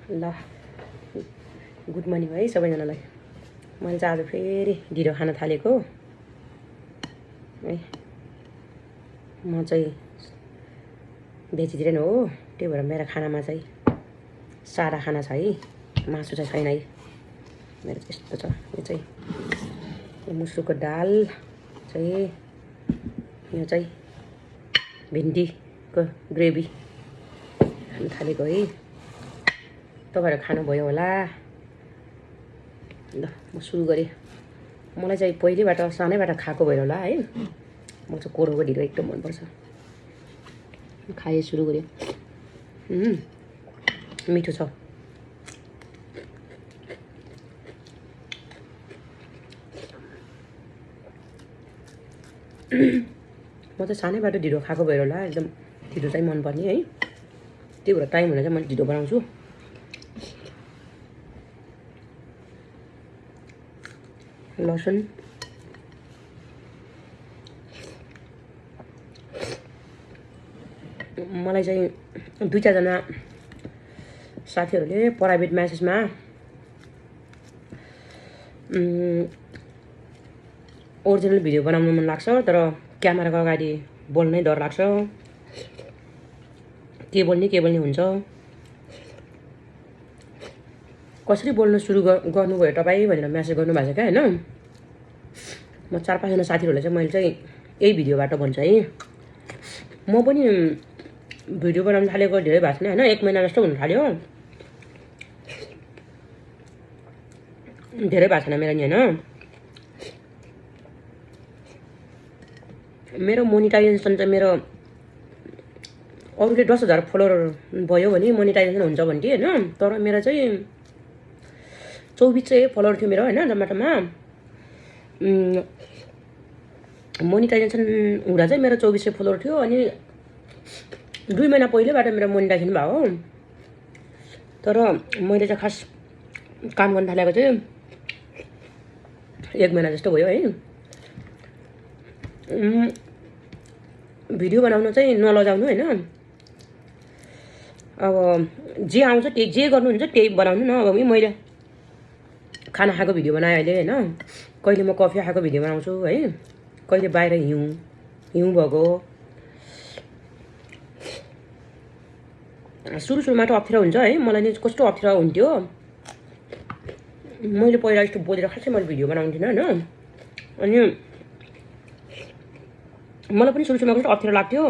ल good morning है सबैजनालाई। मैले चाहिँ आज फेरि ढिलो खान थालेको है। म चाहिँ भेजिटेरियन हो, त्यही भएर मेरो खानामा चाहिँ सादा खाना छ है, मासु चाहिँ छैन है। मेरो चाहिँ यस्तो छ। यो चाहिँ मुसुको दाल चाहिँ, यो चाहिँ भिन्डीको ग्रेभी खान थालेको है। तपाईँहरू खानुभयो होला। ल म सुरु गरेँ। मलाई चाहिँ पहिलेबाट सानैबाट खाएको भएर होला है, म चाहिँ कोदोको ढिँडो एकदम मनपर्छ। खाएँ, सुरु गरेँ। मिठो छ। म चाहिँ सानैबाट ढिँडो खाएको भएर होला, एकदम ढिँडो चाहिँ मनपर्ने है। त्यही भएर टाइम हुँदा चाहिँ मैले ढिँडो बनाउँछु। लसुन, मलाई चाहिँ 2-4 जना साथीहरूले प्राइभेट म्यासेजमा ओरिजिनल भिडियो बनाउनु मन लाग्छ, तर क्यामेराको अगाडि बोल्नै डर लाग्छ, के बोल्ने हुन्छ। कसरी बोल्न सुरु गर्नुभयो तपाईँ भनेर म्यासेज गर्नुभएको छ क्या होइन। म 4-5 जना साथीहरूलाई चाहिँ मैले चाहिँ यही भिडियोबाट भन्छु है। म पनि भिडियो बनाउनु थालेको धेरै भएको छैन होइन, 1 महिना जस्तो हुन थाल्यो। धेरै भएको छैन मेरो नि होइन। मेरो मोनिटाइजेसन चाहिँ मेरो अरूले 10,000 फलोवर भयो भने मोनिटाइजेसन हुन्छ भन्थे होइन, तर मेरो चाहिँ 24 फलोवर थियो मेरो होइन जम्माटम्मा। मोनिटाइजेसन हुँदा चाहिँ मेरो 24 फलोवर थियो, अनि 2 महिना पहिलेबाट मेरो मोनिटाइजेसन भयो हो। तर मैले चाहिँ खास काम गर्न थालेको चाहिँ 1 महिना जस्तो भयो है। भिडियो बनाउन चाहिँ नलजाउनु होइन। अब जे आउँछ त्यही, जे गर्नुहुन्छ त्यही बनाउनु न। अब मैले खाना खाएको भिडियो बनाएँ अहिले होइन, कहिले म कफी खाएको भिडियो बनाउँछु है, कहिले बाहिर हिउँ भएको। सुरुमा त अप्ठ्यारो हुन्छ है, मलाई नि कस्तो अप्ठ्यारो हुन्थ्यो। मैले पहिला यस्तो बोलेर खासै मैले भिडियो बनाउँथिनँ होइन, अनि मलाई पनि सुरुमा कस्तो अप्ठ्यारो लाग्थ्यो।